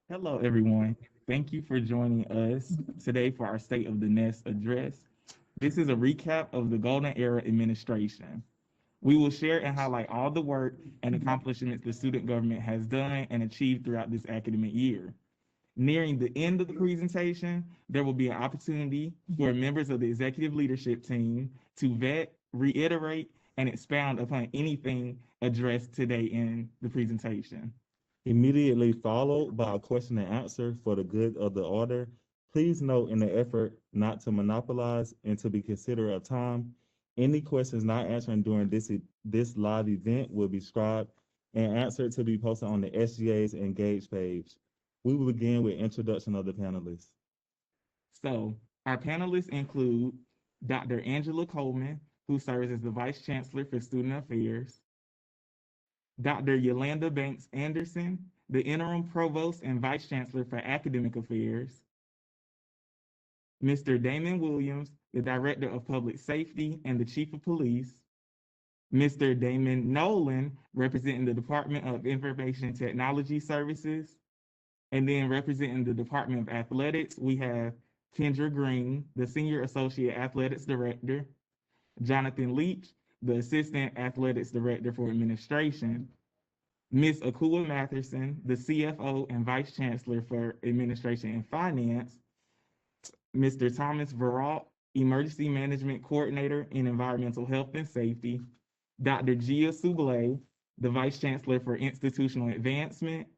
Hello, everyone. Thank you for joining us today for our State of the Nest address. This is a recap of the Golden Era administration. We will share and highlight all the work and accomplishments the student government has done and achieved throughout this academic year. Nearing the end of the presentation, there will be an opportunity for members of the executive leadership team to vet, reiterate, and expound upon anything addressed today in the presentation. Immediately followed by a question and answer for the good of the order. Please note, in the effort not to monopolize and to be considerate of time, any questions not answered during this live event will be scribed and answered to be posted on the SGA's Engage page. We will begin with introduction of the panelists. So, our panelists include Dr. Angela Coleman, who serves as the Vice Chancellor for Student Affairs, Dr. Yolanda Banks Anderson, the Interim Provost and Vice Chancellor for Academic Affairs, Mr. Damon Williams, the Director of Public Safety and the Chief of Police, Mr. Damon Nolan, representing the Department of Information Technology Services, and then representing the Department of Athletics, we have Kendra Green, the Senior Associate Athletics Director, Jonathan Leach, the Assistant Athletics Director for Administration, Ms. Akua Matherson, the CFO and Vice Chancellor for Administration and Finance, Mr. Thomas Varalt, Emergency Management Coordinator in Environmental Health and Safety, Dr. Gia Souble, the Vice Chancellor for Institutional Advancement,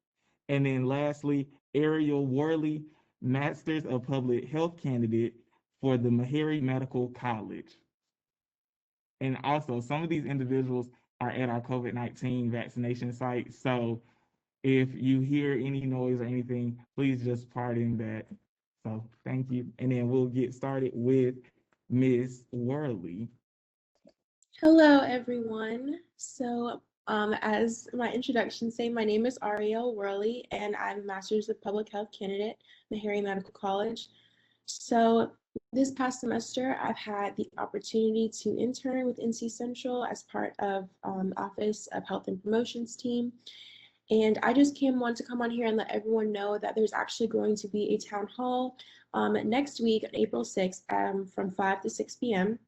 and then lastly, Ariel Worley, Masters of Public Health candidate for the Meharry Medical College. And also, some of these individuals are at our COVID-19 vaccination site. So if you hear any noise or anything, please just pardon that. So thank you. And then we'll get started with Ms. Worley. Hello, everyone. As my introduction say, my name is Ariel Worley, and I'm a Master's of Public Health candidate, Meharry Medical College. So this past semester, I've had the opportunity to intern with NC Central as part of Office of Health and Promotions team. And I just want to come on here and let everyone know that there's actually going to be a town hall next week on April 6th from 5 to 6 p.m.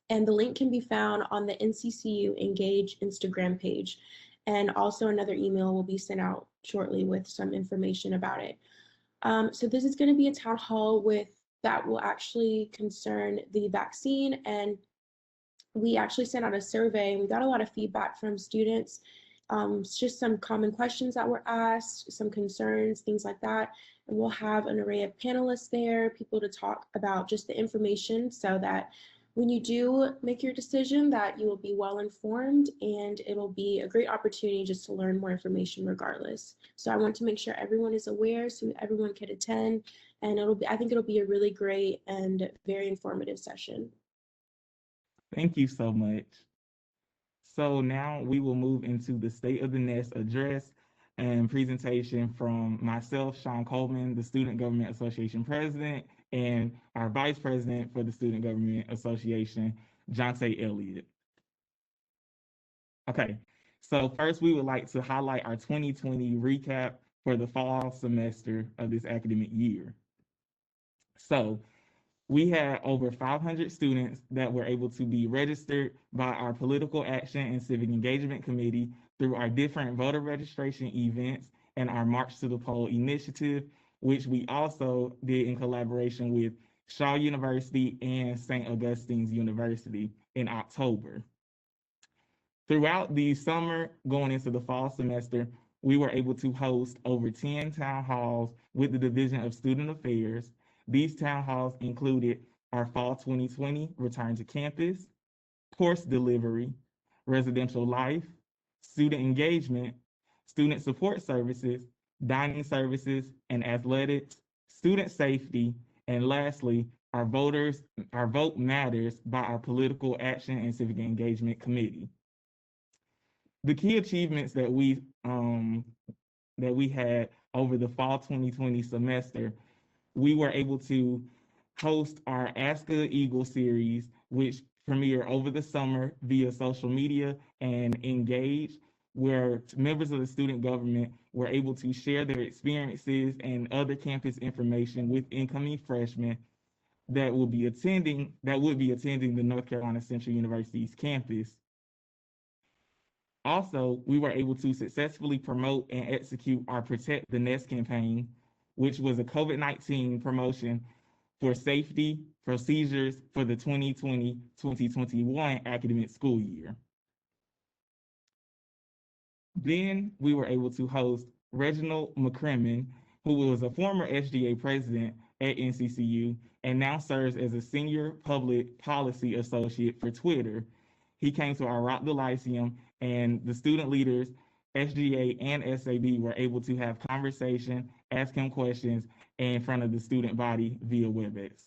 And the link can be found on the NCCU Engage Instagram page. And also another email will be sent out shortly with some information about it. So this is going to be a town hall that will actually concern the vaccine. And we actually sent out a survey and we got a lot of feedback from students. Just some common questions that were asked, some concerns, things like that. And we'll have an array of panelists there, people to talk about just the information so that when you do make your decision that you will be well informed, and it'll be a great opportunity just to learn more information regardless. So I want to make sure everyone is aware so everyone can attend, and I think it'll be a really great and very informative session. Thank you so much. So now we will move into the State of the Nest address and presentation from myself, Sean Coleman, the Student Government Association President, and our Vice President for the Student Government Association, Jonte Elliott. Okay, so first we would like to highlight our 2020 recap for the fall semester of this academic year. So we had over 500 students that were able to be registered by our Political Action and Civic Engagement Committee through our different voter registration events and our March to the Poll initiative, which we also did in collaboration with Shaw University and St. Augustine's University in October. Throughout the summer, going into the fall semester, we were able to host over 10 town halls with the Division of Student Affairs. These town halls included our Fall 2020 Return to Campus, Course Delivery, Residential Life, Student Engagement, Student Support Services, dining services and athletics, student safety, and lastly, our vote matters by our political action and civic engagement committee. The key achievements that we had over the fall 2020 semester, we were able to host our Ask a Eagle series, which premiered over the summer via social media and Engage, where members of the student government were able to share their experiences and other campus information with incoming freshmen that would be attending the North Carolina Central University's campus. Also, we were able to successfully promote and execute our Protect the Nest campaign, which was a COVID-19 promotion for safety procedures for the 2020-2021 academic school year. Then we were able to host Reginald McCrimmon, who was a former SGA president at NCCU and now serves as a senior public policy associate for Twitter. He came to our Rock the Lyceum, and the student leaders, SGA and SAB, were able to have conversation, ask him questions in front of the student body via WebEx.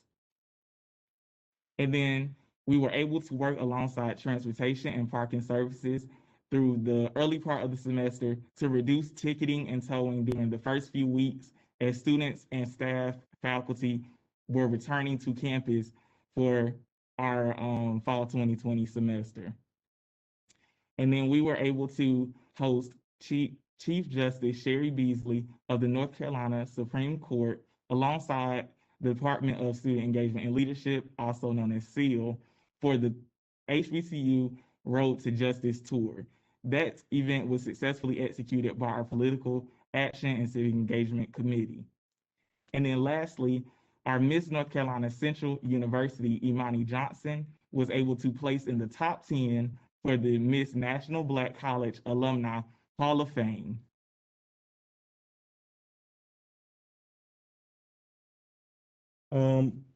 And then we were able to work alongside transportation and parking services through the early part of the semester to reduce ticketing and towing during the first few weeks as students and staff, faculty were returning to campus for our fall 2020 semester. And then we were able to host Chief Justice Sherry Beasley of the North Carolina Supreme Court alongside the Department of Student Engagement and Leadership, also known as SEAL, for the HBCU Road to Justice Tour. That event was successfully executed by our Political Action and Civic Engagement Committee. And then lastly, our Miss North Carolina Central University, Imani Johnson, was able to place in the top 10 for the Miss National Black College Alumni Hall of Fame.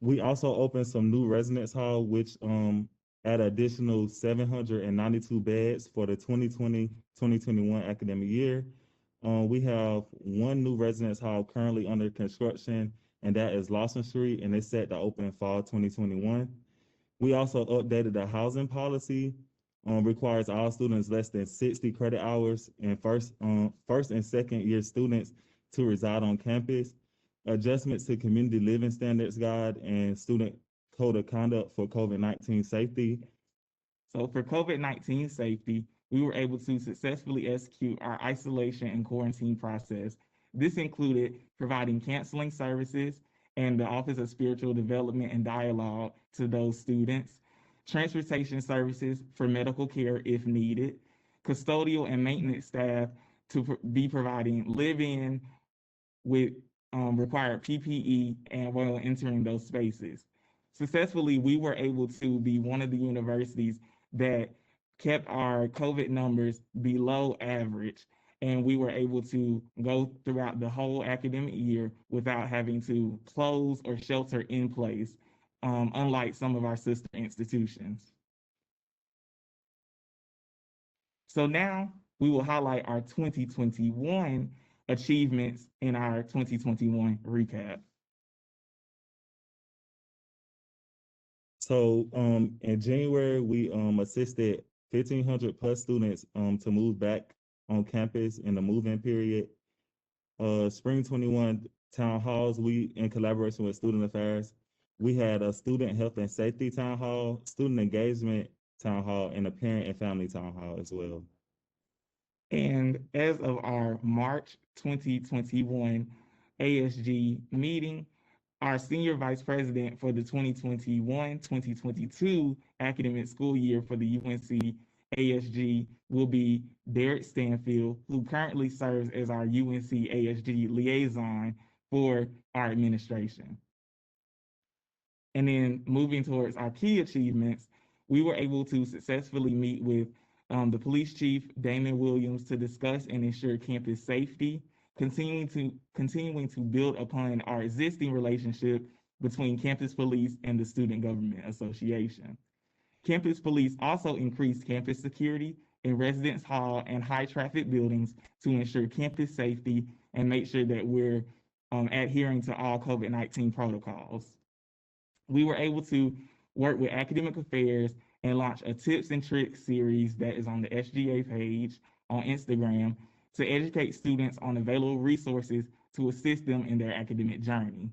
We also opened some new residence hall, which add additional 792 beds for the 2020-2021 academic year. We have one new residence hall currently under construction, and that is Lawson Street, and it's set to open in fall 2021. We also updated the housing policy, requires all students less than 60 credit hours and first and second year students to reside on campus. Adjustments to community living standards guide and student code of conduct for COVID-19 safety. So for COVID-19 safety, we were able to successfully execute our isolation and quarantine process. This included providing counseling services and the Office of Spiritual Development and Dialogue to those students, transportation services for medical care if needed, custodial and maintenance staff to be providing live-in with required PPE and while entering those spaces. Successfully, we were able to be one of the universities that kept our COVID numbers below average, and we were able to go throughout the whole academic year without having to close or shelter in place, unlike some of our sister institutions. So now we will highlight our 2021 achievements in our 2021 recap. So in January, we assisted 1,500 plus students to move back on campus in the move-in period. Spring 21 town halls, we, in collaboration with Student Affairs, we had a student health and safety town hall, student engagement town hall, and a parent and family town hall as well. And as of our March 2021 ASG meeting, our senior vice president for the 2021-2022 academic school year for the UNC ASG will be Derek Stanfield, who currently serves as our UNC ASG liaison for our administration. And then moving towards our key achievements, we were able to successfully meet with the police chief, Damon Williams, to discuss and ensure campus safety, continuing to build upon our existing relationship between campus police and the Student Government Association. Campus police also increased campus security in residence hall and high traffic buildings to ensure campus safety and make sure that we're adhering to all COVID-19 protocols. We were able to work with academic affairs and launch a tips and tricks series that is on the SGA page on Instagram to educate students on available resources to assist them in their academic journey.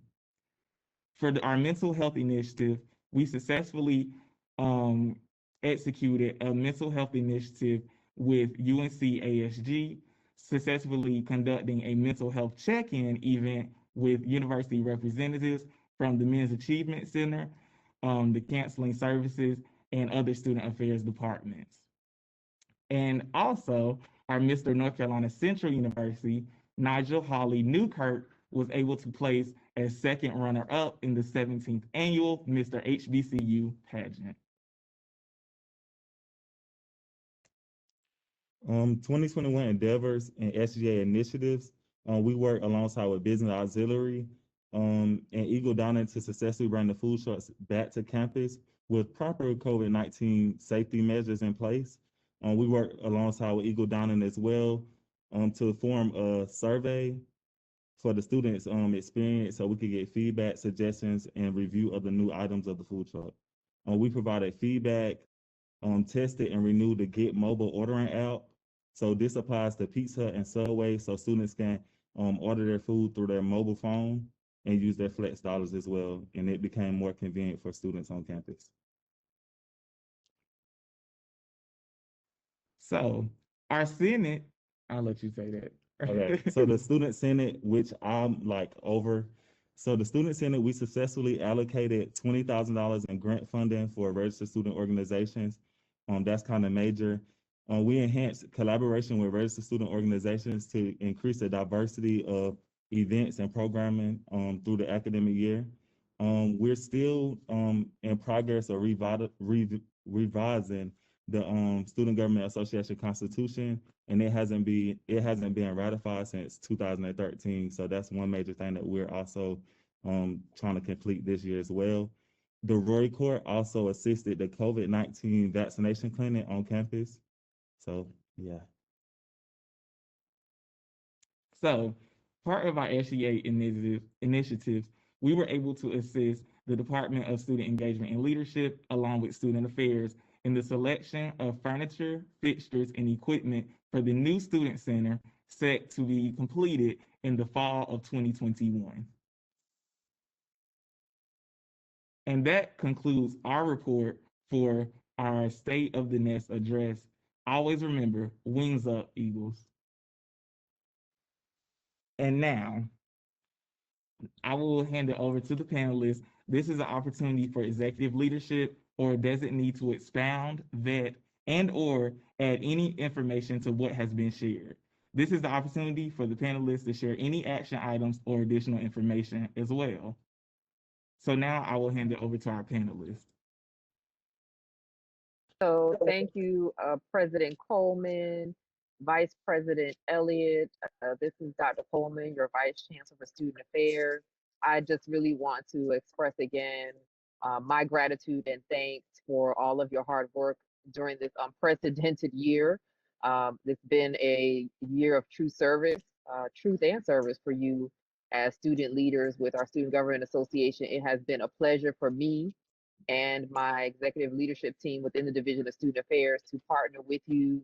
For our mental health initiative, we successfully um, executed a mental health initiative with UNC ASG, successfully conducting a mental health check-in event with university representatives from the Men's Achievement Center, the counseling services, and other student affairs departments. And also, our Mr. North Carolina Central University, Nigel Hawley Newkirk, was able to place as second runner-up in the 17th annual Mr. HBCU pageant. 2021 endeavors and SGA initiatives. We work alongside with Business Auxiliary and Eagle Dining to successfully bring the food trucks back to campus with proper COVID-19 safety measures in place. We work alongside with Eagle Dining as well to form a survey for the students' experience so we could get feedback, suggestions, and review of the new items of the food truck. We provided feedback, tested and renewed the Get Mobile ordering app. So this applies to Pizza Hut and Subway, so students can order their food through their mobile phone and use their flex dollars as well. And it became more convenient for students on campus. So our Senate, I'll let you say that. Okay, so the Student Senate, which I'm like over. So the Student Senate, we successfully allocated $20,000 in grant funding for registered student organizations. That's kind of major. We enhanced collaboration with registered student organizations to increase the diversity of events and programming through the academic year. We're still in progress of revising the Student Government Association Constitution, and it hasn't been ratified since 2013. So that's one major thing that we're also trying to complete this year as well. The Roy Court also assisted the COVID-19 vaccination clinic on campus. So yeah. So, part of our SGA initiatives, we were able to assist the Department of Student Engagement and Leadership, along with Student Affairs, in the selection of furniture, fixtures, and equipment for the new Student Center set to be completed in the fall of 2021. And that concludes our report for our State of the Nest address. Always remember, wings up, Eagles. And now, I will hand it over to the panelists. This is an opportunity for executive leadership or designee to expound, vet, and or add any information to what has been shared. This is the opportunity for the panelists to share any action items or additional information as well. So now I will hand it over to our panelists. So thank you, President Coleman, Vice President Elliott. This is Dr. Coleman, your Vice Chancellor for Student Affairs. I just really want to express again my gratitude and thanks for all of your hard work during this unprecedented year. It's been a year of true service, truth and service for you as student leaders with our Student Government Association. It has been a pleasure for me and my executive leadership team within the Division of Student Affairs to partner with you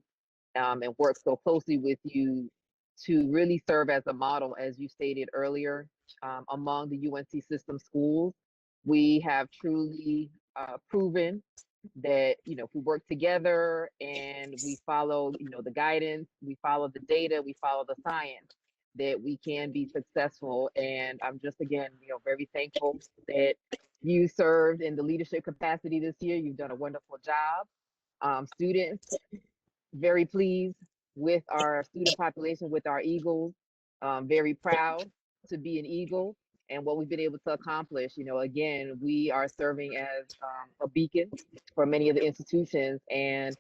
and work so closely with you to really serve as a model, as you stated earlier, among the UNC system schools. We have truly proven that, you know, if we work together and we follow, you know, the guidance, we follow the data, we follow the science, that we can be successful. And I'm just, again, you know, very thankful that you served in the leadership capacity this year. You've done a wonderful job. Students, very pleased with our student population, with our Eagles. Very proud to be an Eagle and what we've been able to accomplish. You know, again, we are serving as a beacon for many of the institutions, and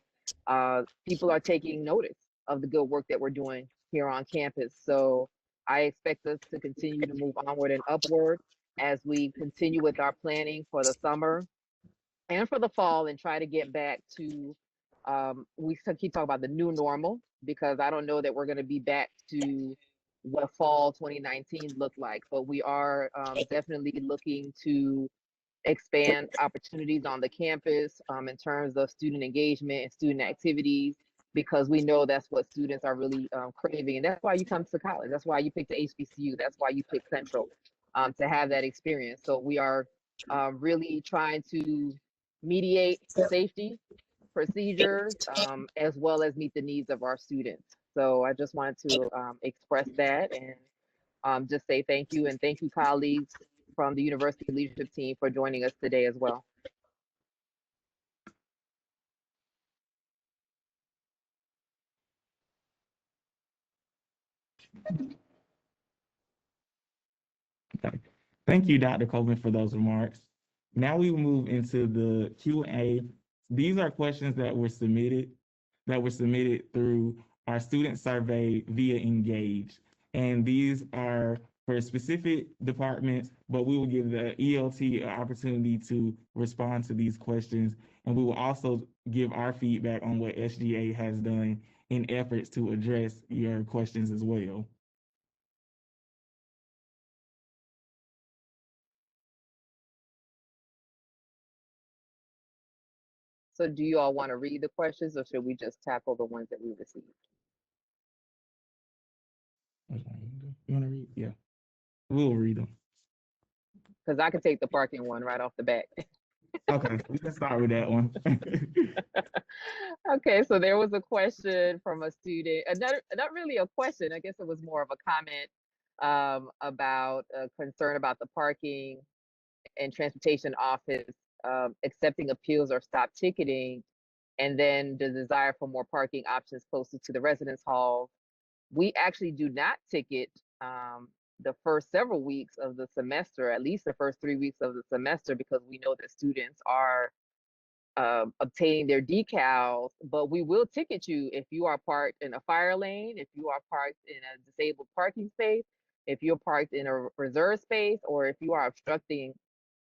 people are taking notice of the good work that we're doing here on campus. So I expect us to continue to move onward and upward as we continue with our planning for the summer and for the fall, and try to get back to, we keep talking about the new normal, because I don't know that we're going to be back to what fall 2019 looked like, but we are definitely looking to expand opportunities on the campus in terms of student engagement and student activities, because we know that's what students are really craving. And that's why you come to college. That's why you pick the HBCU. That's why you pick Central, to have that experience. So we are really trying to mediate safety procedures as well as meet the needs of our students. So I just wanted to express that and just say thank you, and thank you, colleagues from the university leadership team, for joining us today as well. Okay. Thank you, Dr. Coleman, for those remarks. Now we will move into the Q&A. These are questions that were submitted through our student survey via Engage. And these are for specific departments, but we will give the ELT an opportunity to respond to these questions. And we will also give our feedback on what SGA has done in efforts to address your questions as well. So do you all want to read the questions, or should we just tackle the ones that we received? You want to read? Yeah, we'll read them. Because I can take the parking one right off the bat. Okay, we can start with that one. Okay, so there was a question from a student, not really a question, I guess it was more of a comment about a concern about the parking and transportation office accepting appeals or stop ticketing, and then the desire for more parking options closer to the residence hall. We actually do not ticket the first several weeks of the semester, at least the first 3 weeks of the semester, because we know that students are obtaining their decals, but we will ticket you if you are parked in a fire lane, if you are parked in a disabled parking space, if you're parked in a reserved space, or if you are obstructing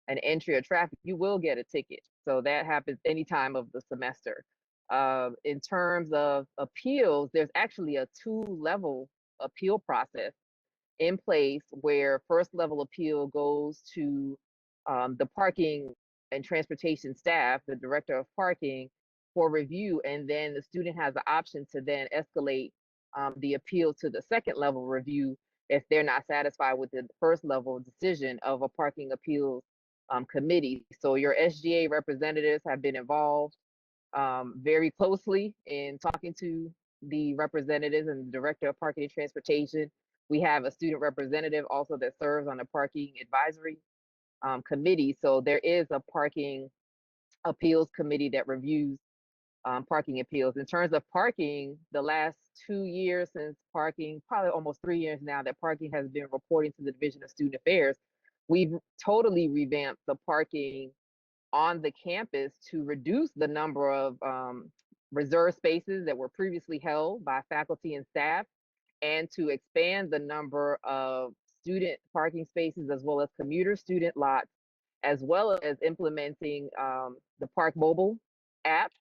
an entry or traffic, you will get a ticket. So that happens any time of the semester. In terms of appeals, there's actually a 2-level appeal process in place, where first level appeal goes to the parking and transportation staff, the director of parking, for review, and then the student has the option to then escalate the appeal to the second level review if they're not satisfied with the first level decision of a parking appeals committee. So your SGA representatives have been involved very closely in talking to the representatives and the director of parking and transportation. We have a student representative also that serves on the parking advisory committee. So there is a parking appeals committee that reviews parking appeals. In terms of parking, the last 2 years since parking, probably almost 3 years now, that parking has been reporting to the Division of Student Affairs, we've totally revamped the parking on the campus to reduce the number of reserved spaces that were previously held by faculty and staff, and to expand the number of student parking spaces as well as commuter student lots, as well as implementing the Park Mobile app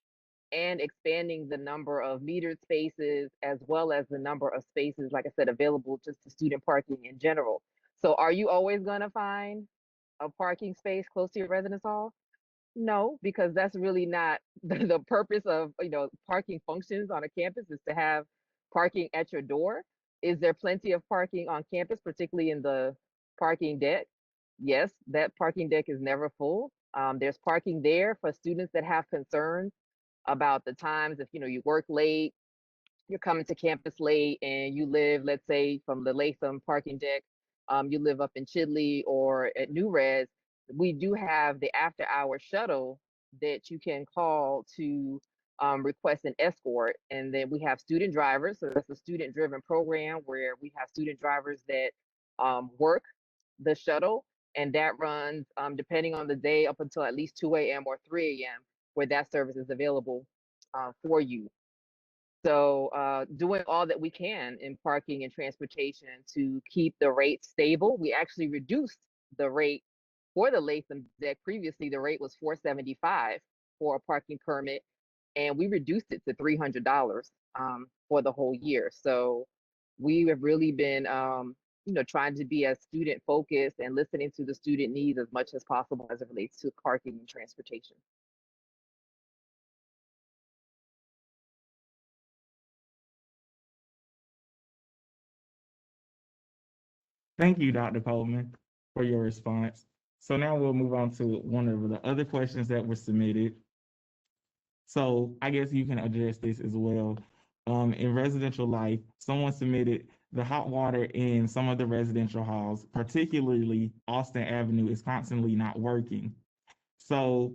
and expanding the number of metered spaces as well as the number of spaces, like I said, available just to student parking in general. So are you always going to find a parking space close to your residence hall? No, because that's really not the purpose of, parking functions on a campus, is to have parking at your door. Is there plenty of parking on campus, particularly in the parking deck? Yes, that parking deck is never full. There's parking there for students that have concerns about the times, if you work late, you're coming to campus late, and you live, let's say, from the Latham parking deck, you live up in Chidley or at New Res. We do have the after hour shuttle that you can call to request an escort. And then we have student drivers. So that's a student driven program where we have student drivers that work the shuttle. And that runs, depending on the day, up until at least 2 a.m. or 3 a.m., where that service is available for you. So doing all that we can in parking and transportation to keep the rate stable. We actually reduced the rate for the Latham deck. Previously, the rate was $475 for a parking permit, and we reduced it to $300 for the whole year. So we have really been, trying to be as student focused and listening to the student needs as much as possible as it relates to parking and transportation. Thank you, Dr. Coleman, for your response. So now we'll move on to one of the other questions that were submitted. So I guess you can address this as well. In residential life, someone submitted the hot water in some of the residential halls, particularly Austin Avenue, is constantly not working. So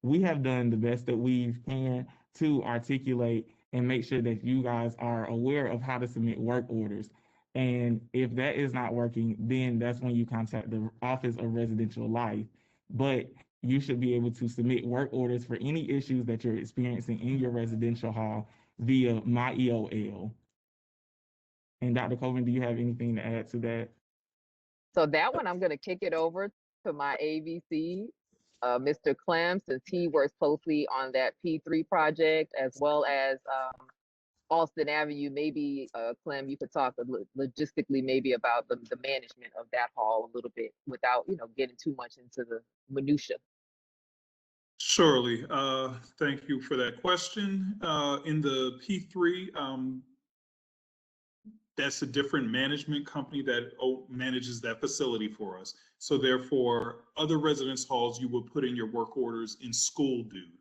we have done the best that we can to articulate and make sure that you guys are aware of how to submit work orders. And if that is not working, then that's when you contact the Office of Residential Life. But you should be able to submit work orders for any issues that you're experiencing in your residential hall via My EOL. And Dr. Coleman, do you have anything to add to that? So that one, I'm going to kick it over to my AVC, Mr. Clem, since he works closely on that P3 project, as well as Austin Avenue. Maybe, Clem, you could talk logistically maybe about the management of that hall a little bit without, getting too much into the minutia. Surely. Thank you for that question. In the P3, that's a different management company that manages that facility for us. So therefore, other residence halls, you will put in your work orders in School Dude.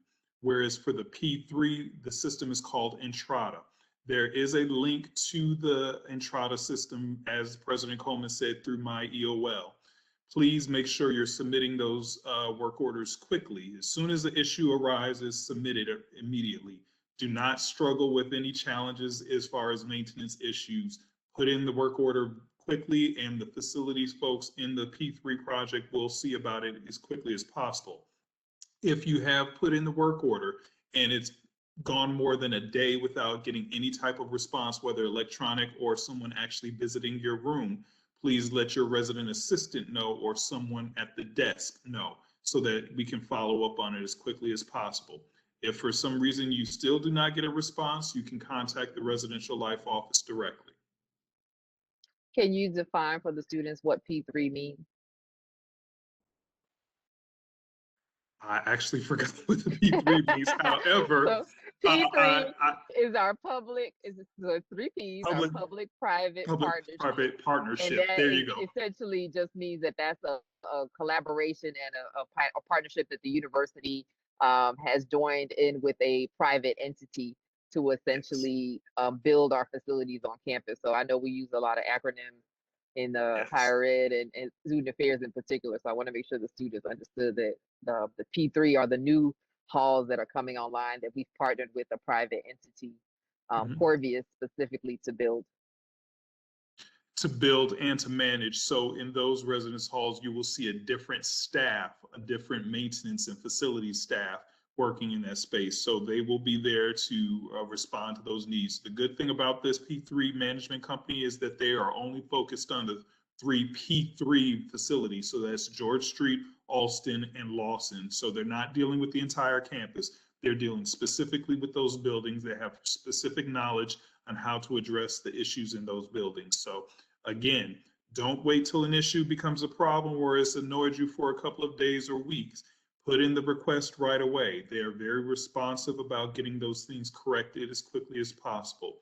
Whereas for the P3, the system is called Entrada. There is a link to the Entrada system, as President Coleman said, through My EOL. Please make sure you're submitting those work orders quickly. As soon as the issue arises, submit it immediately. Do not struggle with any challenges as far as maintenance issues. Put in the work order quickly, and the facilities folks in the P3 project will see about it as quickly as possible. If you have put in the work order and it's gone more than a day without getting any type of response, whether electronic or someone actually visiting your room, please let your resident assistant know or someone at the desk know so that we can follow up on it as quickly as possible. If for some reason you still do not get a response, you can contact the Residential Life Office directly. Can you define for the students what P3 means? I actually forgot what the P3 means. However, so P3 is our public, is the 3 Ps, our public-private partnership. And that there you go. Essentially just means that that's a collaboration and a partnership that the university has joined in with a private entity to essentially build our facilities on campus. So I know we use a lot of acronyms in higher ed and student affairs in particular. So I want to make sure the students understood that the P3 are the new halls that are coming online that we've partnered with a private entity, Corvius specifically, to build. And to manage. So in those residence halls, you will see a different staff, a different maintenance and facilities staff working in that space. So they will be there to respond to those needs. The good thing about this P3 management company is that they are only focused on the 3 P3 facilities. So that's George Street, Alston, and Lawson. So they're not dealing with the entire campus. They're dealing specifically with those buildings. They have specific knowledge on how to address the issues in those buildings. So again, don't wait till an issue becomes a problem where it's annoyed you for a couple of days or weeks. Put in the request right away. They are very responsive about getting those things corrected as quickly as possible.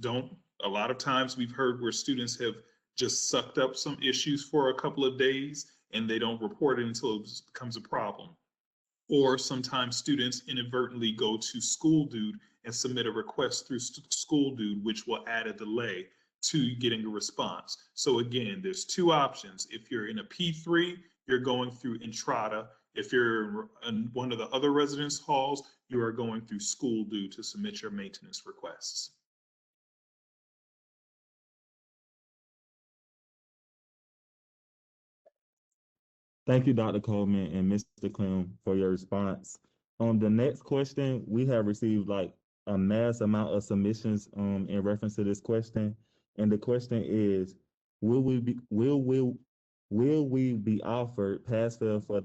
A lot of times we've heard where students have just sucked up some issues for a couple of days and they don't report it until it becomes a problem. Or sometimes students inadvertently go to School Dude and submit a request through School Dude, which will add a delay to getting a response. So again, there's 2 options. If you're in a P3, you're going through Entrada. If you're in one of the other residence halls, you are going through School Dude to submit your maintenance requests. Thank you, Dr. Coleman and Mr. Clem, for your response. On the next question, we have received like a mass amount of submissions in reference to this question. And the question is, will we be offered PassFail for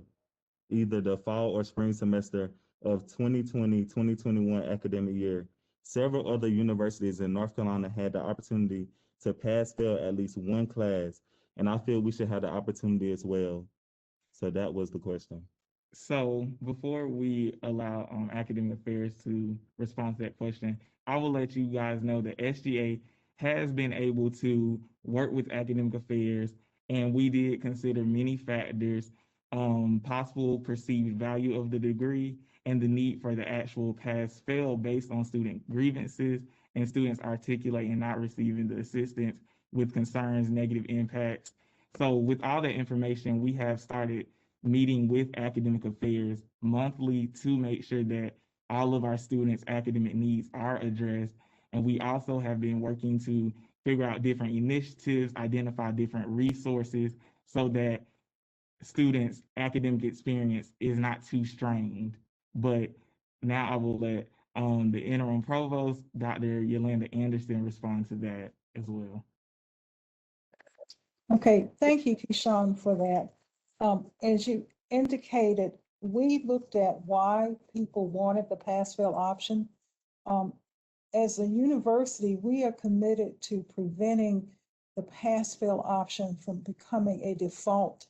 either the fall or spring semester of 2020-2021 academic year? Several other universities in North Carolina had the opportunity to pass fail at least one class, and I feel we should have the opportunity as well. So that was the question. So before we allow academic affairs to respond to that question, I will let you guys know that SGA has been able to work with academic affairs, and we did consider many factors, possible perceived value of the degree, and the need for the actual pass fail based on student grievances and students articulating not receiving the assistance with concerns, negative impacts. So with all that information, we have started meeting with academic affairs monthly to make sure that all of our students' academic needs are addressed. And we also have been working to figure out different initiatives, identify different resources so that students' academic experience is not too strained. But now I will let the interim provost, Dr. Yolanda Anderson, respond to that as well. Okay, thank you, Keyshawn, for that. As you indicated, we looked at why people wanted the pass-fail option. As a university, we are committed to preventing the pass-fail option from becoming a default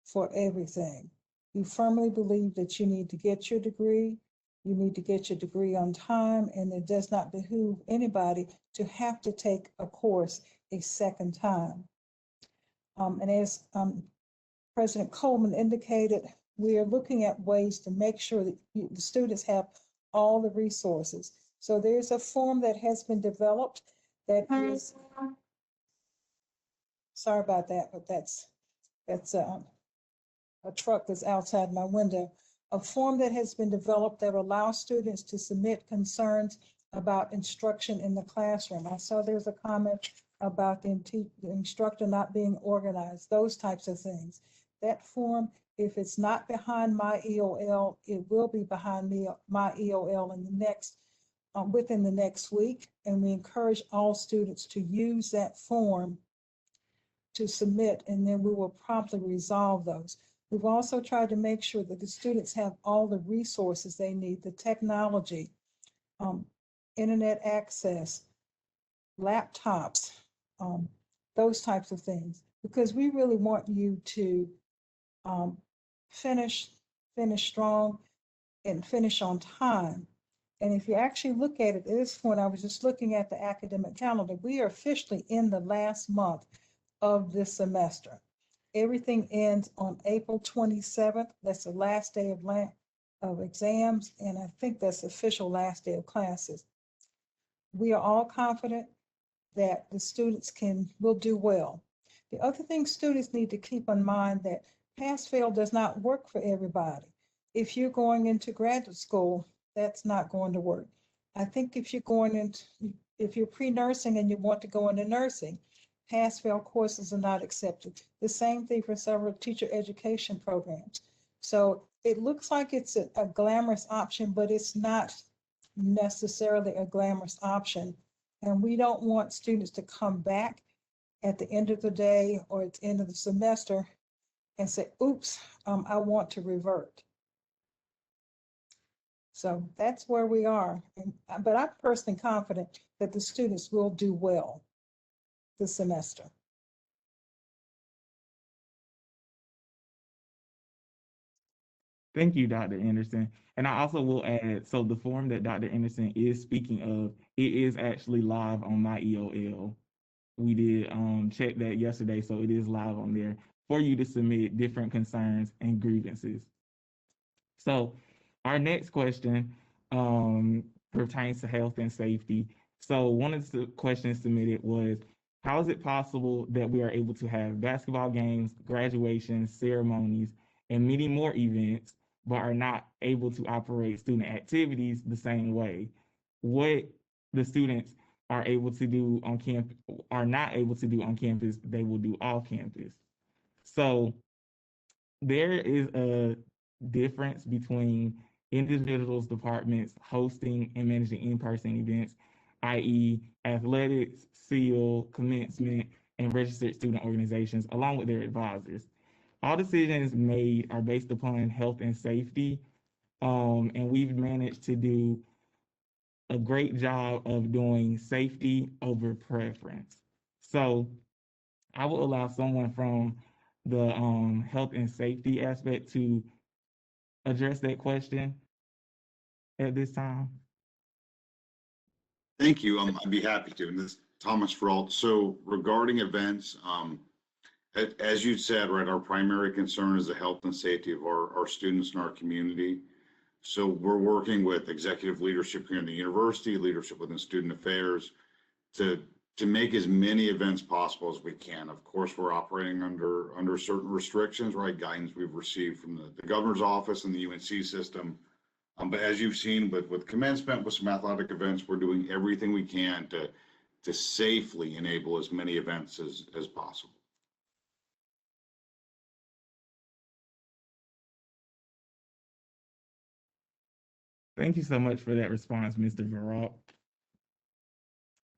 for everything. We firmly believe that you need to get your degree, you need to get your degree on time, and it does not behoove anybody to have to take a course a second time. And as President Coleman indicated, we are looking at ways to make sure that the students have all the resources. So there's a form that has been developed that is, sorry about that, but that's a truck that's outside my window. A form that has been developed that allows students to submit concerns about instruction in the classroom. I saw there's a comment about the instructor not being organized, those types of things. That form, if it's not behind my EOL, it will be behind my EOL in the next, within the next week. And we encourage all students to use that form to submit, and then we will promptly resolve those. We've also tried to make sure that the students have all the resources they need, the technology, internet access, laptops, those types of things, because we really want you to finish strong and finish on time. And if you actually look at it at this point, I was just looking at the academic calendar, we are officially in the last month of this semester. Everything ends on April 27th. That's the last day of exams, and I think that's the official last day of classes. We are all confident that the students will do well. The other thing students need to keep in mind that pass-fail does not work for everybody. If you're going into graduate school, that's not going to work. I think if you're pre-nursing and you want to go into nursing, pass-fail courses are not accepted. The same thing for several teacher education programs. So it looks like it's a glamorous option, but it's not necessarily a glamorous option. And we don't want students to come back at the end of the day or at the end of the semester and say, oops, I want to revert. So that's where we are. But I'm personally confident that the students will do well this semester. Thank you, Dr. Anderson. And I also will add, so the form that Dr. Anderson is speaking of, it is actually live on my EOL. We did check that yesterday, so it is live on there for you to submit different concerns and grievances. So our next question pertains to health and safety. So one of the questions submitted was, how is it possible that we are able to have basketball games, graduations, ceremonies, and many more events, but are not able to operate student activities the same way? What the students are able to do on campus, are not able to do on campus, they will do off campus. So there is a difference between individuals, departments hosting and managing in-person events, i.e. athletics, SEAL, commencement, and registered student organizations, along with their advisors. All decisions made are based upon health and safety, and we've managed to do a great job of doing safety over preference. So I will allow someone from the health and safety aspect to address that question at this time. Thank you. I'd be happy to. And this is Thomas Feralt. So regarding events, as you said, right, our primary concern is the health and safety of our students in our community. So we're working with executive leadership here in the university, leadership within student affairs, to make as many events possible as we can. Of course, we're operating under certain restrictions, right? Guidance we've received from the governor's office and the UNC system. But as you've seen with commencement, with some athletic events, we're doing everything we can to safely enable as many events as possible. Thank you so much for that response, Mr. Varrock.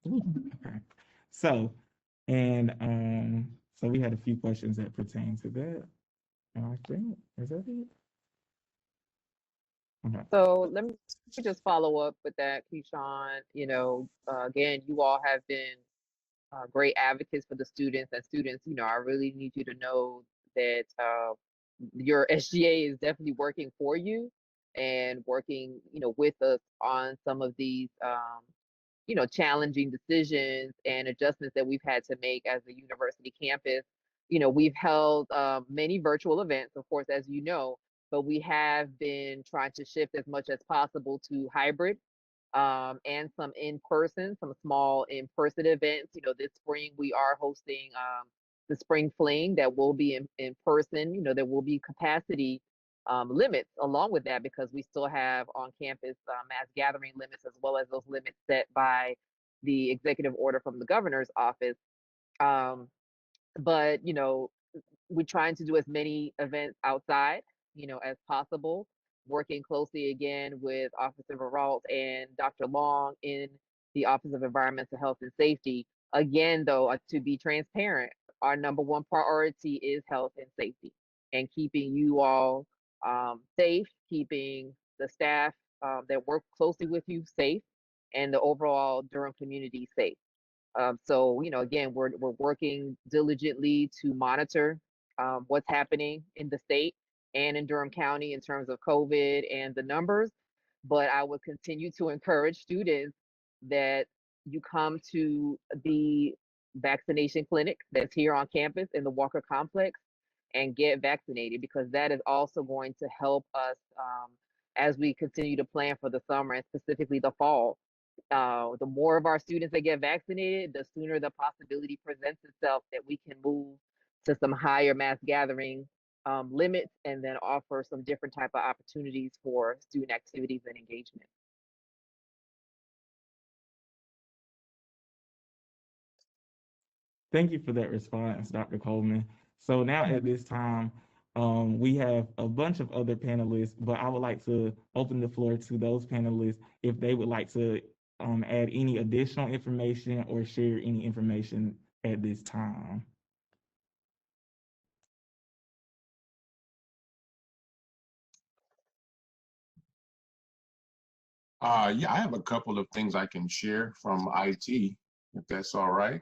Okay. So, so we had a few questions that pertain to that. I think, is that it? Okay. So let me just follow up with that, Keyshawn. You know, again, you all have been great advocates for the students, and students, you know, I really need you to know that your SGA is definitely working for you and working, you know, with us on some of these, you know, challenging decisions and adjustments that we've had to make as a university campus. You know, we've held many virtual events, of course, as you know, but we have been trying to shift as much as possible to hybrid and some in-person, some small in-person events. You know, this spring we are hosting the Spring Fling that will be in person. You know, there will be capacity limits along with that because we still have on campus mass gathering limits as well as those limits set by the executive order from the governor's office. But, you know, we're trying to do as many events outside, you know, as possible, working closely again with Officer Veralt and Dr. Long in the Office of Environmental Health and Safety. Again, though, to be transparent, our number one priority is health and safety and keeping you all safe, keeping the staff that work closely with you safe, and the overall Durham community safe. So, you know, again, we're working diligently to monitor what's happening in the state and in Durham County in terms of COVID and the numbers. But I would continue to encourage students that you come to the vaccination clinic that's here on campus in the Walker Complex and get vaccinated, because that is also going to help us as we continue to plan for the summer and specifically the fall. The more of our students that get vaccinated, the sooner the possibility presents itself that we can move to some higher mass gathering limits and then offer some different type of opportunities for student activities and engagement. Thank you for that response, Dr. Coleman. So now at this time, we have a bunch of other panelists, but I would like to open the floor to those panelists if they would like to add any additional information or share any information at this time. Yeah, I have a couple of things I can share from IT, if that's all right.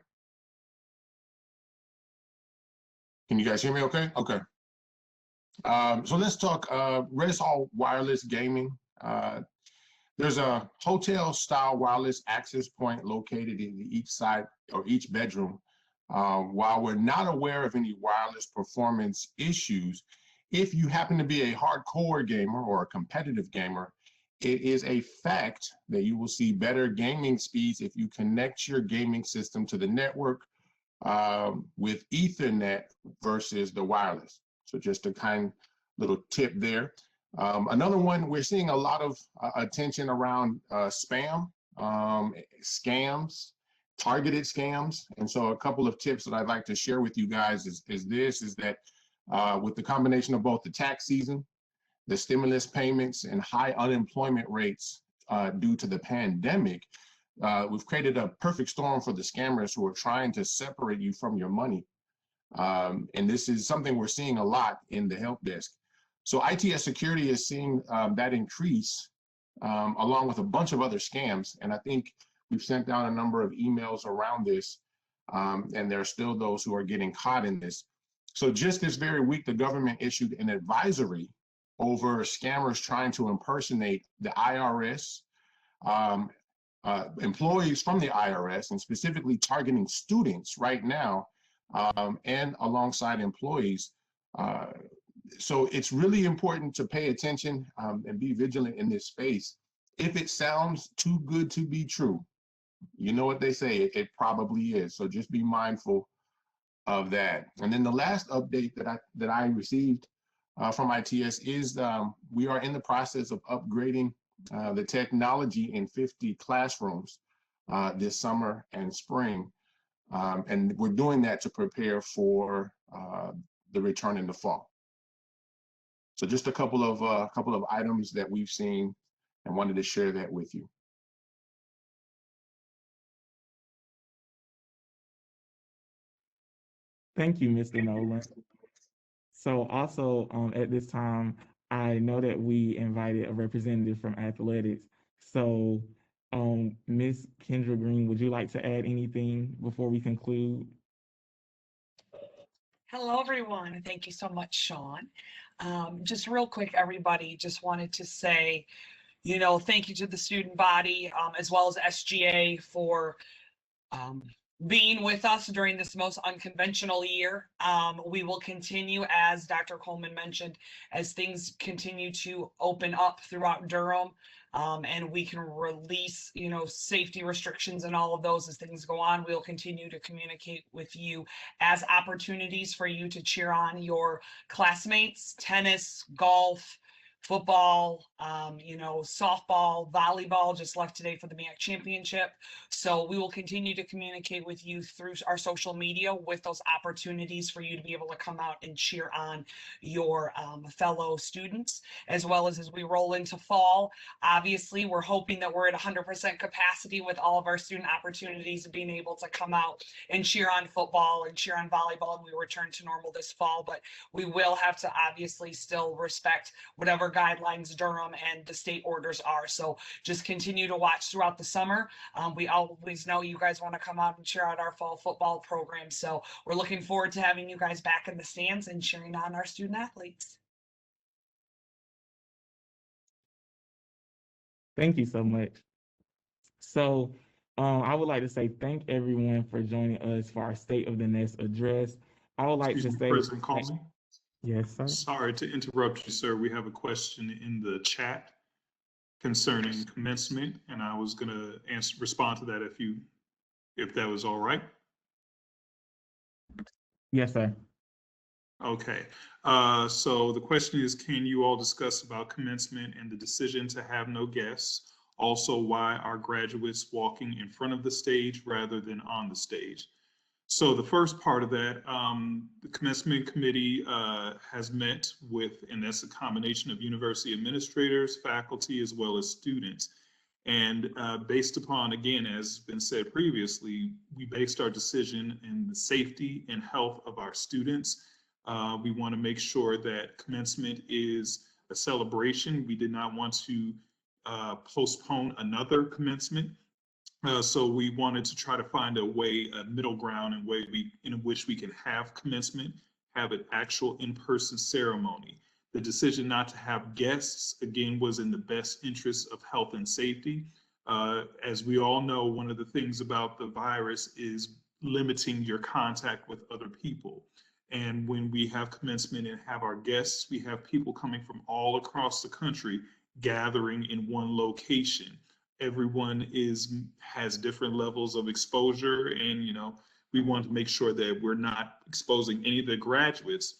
Can you guys hear me okay? Okay. So let's talk Redis Hall wireless gaming. There's a hotel style wireless access point located in each side or each bedroom. While we're not aware of any wireless performance issues, if you happen to be a hardcore gamer or a competitive gamer, it is a fact that you will see better gaming speeds if you connect your gaming system to the network with Ethernet versus the wireless. So just a kind little tip there. Another one, we're seeing a lot of attention around spam, scams, targeted scams. And so a couple of tips that I'd like to share with you guys is that with the combination of both the tax season, the stimulus payments, and high unemployment rates due to the pandemic, we've created a perfect storm for the scammers who are trying to separate you from your money. And this is something we're seeing a lot in the help desk. So ITS security is seeing that increase along with a bunch of other scams. And I think we've sent down a number of emails around this, and there are still those who are getting caught in this. So just this very week, the government issued an advisory over scammers trying to impersonate the IRS, employees from the IRS, and specifically targeting students right now, and alongside employees. So it's really important to pay attention and be vigilant in this space. If it sounds too good to be true, you know what they say, it probably is. So just be mindful of that. And then the last update that I received from ITS is we are in the process of upgrading the technology in 50 classrooms this summer and spring. And we're doing that to prepare for the return in the fall. So just a couple of items that we've seen and wanted to share that with you. Thank you, Mr. Nolan. So also at this time, I know that we invited a representative from athletics. So Ms. Kendra Green, would you like to add anything before we conclude? Hello, everyone. Thank you so much, Sean. Just real quick, everybody, just wanted to say, thank you to the student body, as well as SGA for being with us during this most unconventional year. We will continue, as Dr. Coleman mentioned, as things continue to open up throughout Durham, and we can release, safety restrictions and all of those as things go on. We'll continue to communicate with you as opportunities for you to cheer on your classmates, tennis, golf, football, softball, volleyball just left today for the MEAC championship. So we will continue to communicate with you through our social media with those opportunities for you to be able to come out and cheer on your fellow students, as well as we roll into fall. Obviously, we're hoping that we're at 100% capacity with all of our student opportunities of being able to come out and cheer on football and cheer on volleyball, and we return to normal this fall. But we will have to obviously still respect whatever guidelines Durham and the state orders are. So just continue to watch throughout the summer. We always know you guys want to come out and cheer out our fall football program. So we're looking forward to having you guys back in the stands and cheering on our student athletes. Thank you so much. So I would like to say thank everyone for joining us for our State of the Nest address. I would like Excuse to me, say, President Coleman. yes, sir. Sorry to interrupt you, sir. We have a question in the chat concerning commencement, and I was going to respond to that if that was all right. Yes, sir. Okay. So the question is, can you all discuss about commencement and the decision to have no guests? Also, why are graduates walking in front of the stage rather than on the stage? So the first part of that, the commencement committee has met with, and that's a combination of university administrators, faculty, as well as students. And based upon, again, as been said previously, we based our decision in the safety and health of our students. We want to make sure that commencement is a celebration. We did not want to postpone another commencement. So we wanted to try to find a way, a middle ground, in which we can have commencement, have an actual in-person ceremony. The decision not to have guests, again, was in the best interest of health and safety. As we all know, one of the things about the virus is limiting your contact with other people. And when we have commencement and have our guests, we have people coming from all across the country gathering in one location. Everyone has different levels of exposure, and we want to make sure that we're not exposing any of the graduates,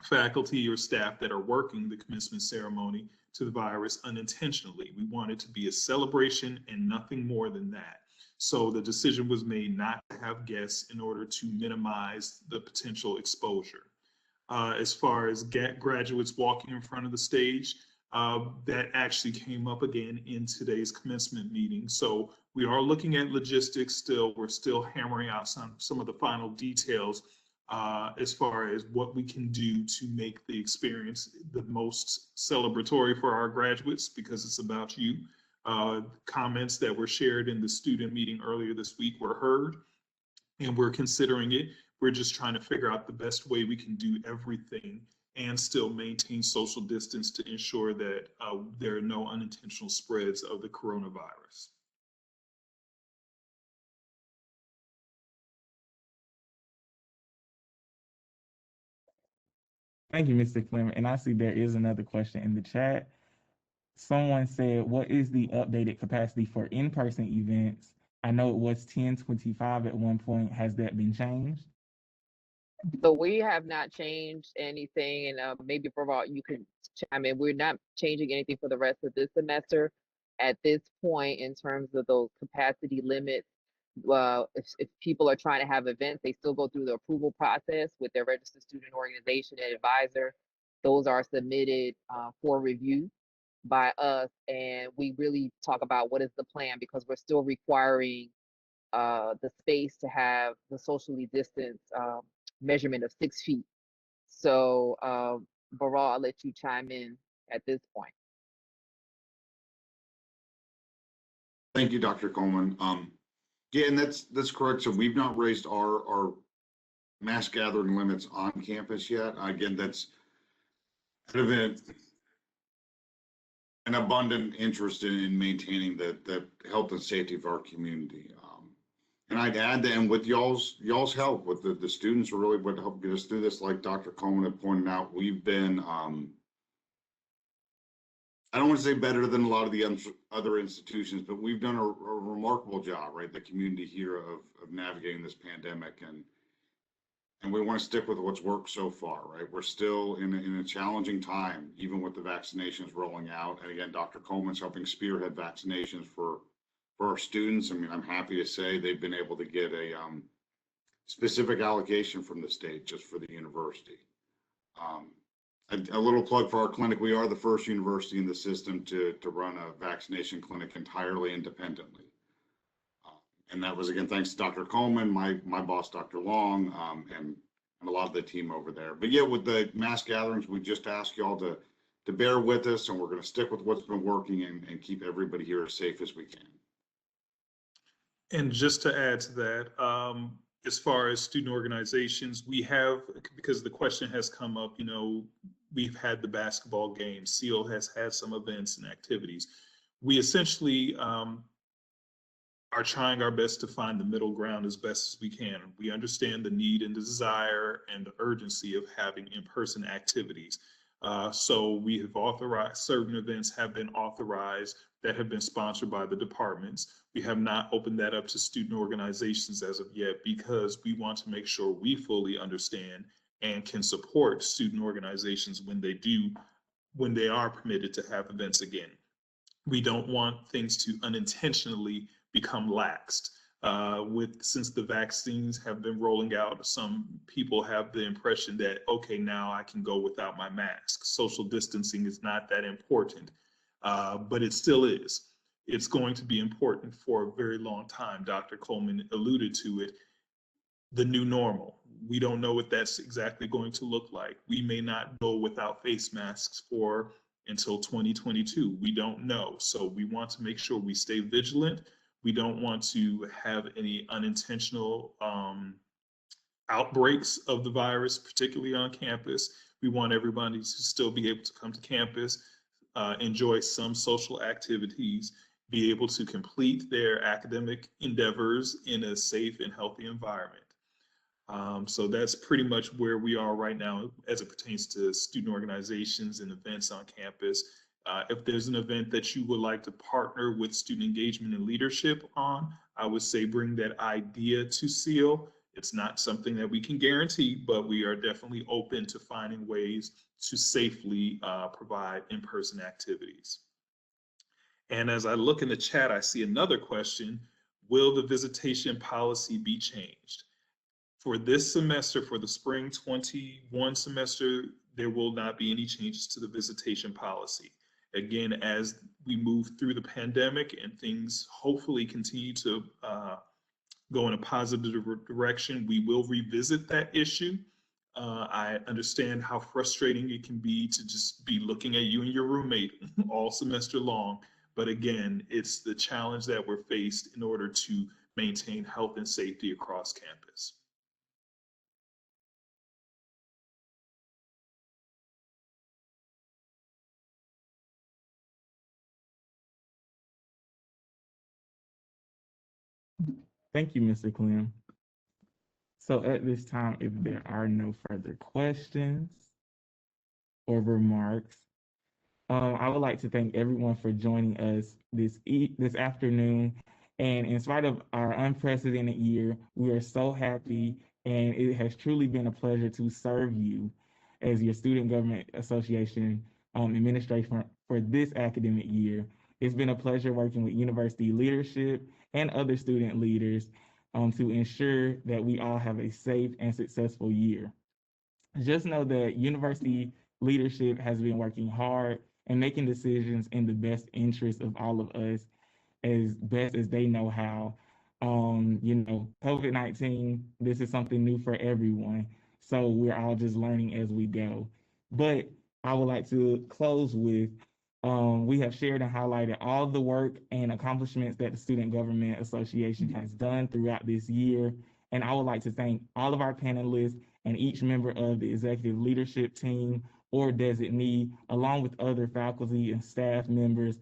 faculty, or staff that are working the commencement ceremony to the virus unintentionally. We want it to be a celebration and nothing more than that. So the decision was made not to have guests in order to minimize the potential exposure. As far as graduates walking in front of the stage, that actually came up again in today's commencement meeting. So we are looking at logistics still. We're still hammering out some of the final details as far as what we can do to make the experience the most celebratory for our graduates, because it's about you. Comments that were shared in the student meeting earlier this week were heard, and we're considering it. We're just trying to figure out the best way we can do everything and still maintain social distance to ensure that there are no unintentional spreads of the coronavirus. Thank you, Mr. Clement. And I see there is another question in the chat. Someone said, what is the updated capacity for in-person events? I know it was 1025 at one point. Has that been changed? So we have not changed anything, and maybe Bharat, you can chime in. We're not changing anything for the rest of this semester at this point in terms of those capacity limits. If people are trying to have events, they still go through the approval process with their registered student organization and advisor. Those are submitted for review by us, and we really talk about what is the plan, because we're still requiring the space to have the socially distanced measurement of 6 feet. So, Baral, I'll let you chime in at this point. Thank you, Dr. Coleman. Yeah, and that's correct. So we've not raised our mass gathering limits on campus yet. Again, that's kind of an abundant interest in maintaining the health and safety of our community. And I'd add that, and with y'all's help, with the students are really what helped get us through this. Like Dr. Coleman had pointed out, we've been, I don't want to say better than a lot of the other institutions, but we've done a remarkable job, right? The community here of navigating this pandemic, and we want to stick with what's worked so far, right? We're still in a challenging time, even with the vaccinations rolling out. And again, Dr. Coleman's helping spearhead vaccinations for our students. I mean, I'm happy to say they've been able to get a specific allocation from the state just for the university. A little plug for our clinic. We are the first university in the system to run a vaccination clinic entirely independently. And that was, again, thanks to Dr. Coleman, my boss, Dr. Long, and a lot of the team over there. But yeah, with the mass gatherings, we just ask y'all to bear with us, and we're going to stick with what's been working and keep everybody here as safe as we can. And just to add to that, as far as student organizations, we have, because the question has come up, we've had the basketball game, SEAL has had some events and activities. We essentially are trying our best to find the middle ground as best as we can. We understand the need and the desire and the urgency of having in-person activities. So we have authorized, certain events have been authorized that have been sponsored by the departments. We have not opened that up to student organizations as of yet, because we want to make sure we fully understand and can support student organizations when they are permitted to have events again. We don't want things to unintentionally become laxed. Since the vaccines have been rolling out, some people have the impression that, okay, now I can go without my mask. Social distancing is not that important, but it still is. It's going to be important for a very long time. Dr. Coleman alluded to it, the new normal. We don't know what that's exactly going to look like. We may not go without face masks until 2022. We don't know. So we want to make sure we stay vigilant. We don't want to have any unintentional outbreaks of the virus, particularly on campus. We want everybody to still be able to come to campus, enjoy some social activities, be able to complete their academic endeavors in a safe and healthy environment. So that's pretty much where we are right now as it pertains to student organizations and events on campus. If there's an event that you would like to partner with student engagement and leadership on, I would say bring that idea to SEAL. It's not something that we can guarantee, but we are definitely open to finding ways to safely provide in-person activities. And as I look in the chat, I see another question. Will the visitation policy be changed? For this semester, for the spring 21 semester, there will not be any changes to the visitation policy. Again, as we move through the pandemic and things hopefully continue to go in a positive direction, we will revisit that issue. I understand how frustrating it can be to just be looking at you and your roommate all semester long. But again, it's the challenge that we're faced in order to maintain health and safety across campus. Thank you, Mr. Clem. So at this time, if there are no further questions or remarks, I would like to thank everyone for joining us this afternoon. And in spite of our unprecedented year, we are so happy, and it has truly been a pleasure to serve you as your Student Government Association administration for this academic year. It's been a pleasure working with university leadership and other student leaders to ensure that we all have a safe and successful year. Just know that university leadership has been working hard and making decisions in the best interest of all of us as best as they know how. COVID-19, this is something new for everyone. So we're all just learning as we go. But I would like to close with we have shared and highlighted all the work and accomplishments that the Student Government Association has done throughout this year. And I would like to thank all of our panelists and each member of the executive leadership team or designee, along with other faculty and staff members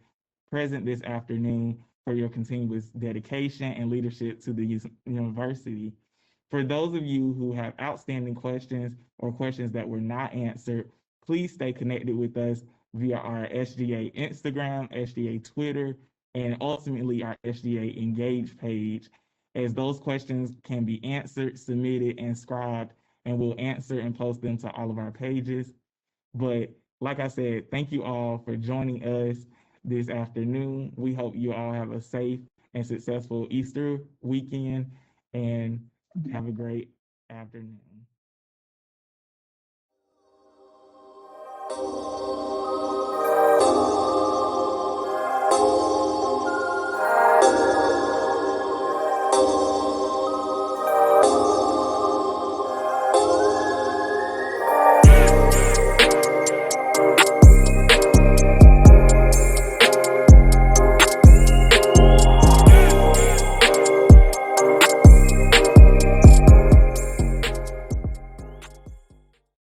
present this afternoon for your continuous dedication and leadership to the university. For those of you who have outstanding questions or questions that were not answered, please stay connected with us via our SGA Instagram, SGA Twitter, and ultimately our SGA Engage page, as those questions can be answered, submitted, and scribed, and we'll answer and post them to all of our pages. But like I said, thank you all for joining us this afternoon. We hope you all have a safe and successful Easter weekend and have a great afternoon.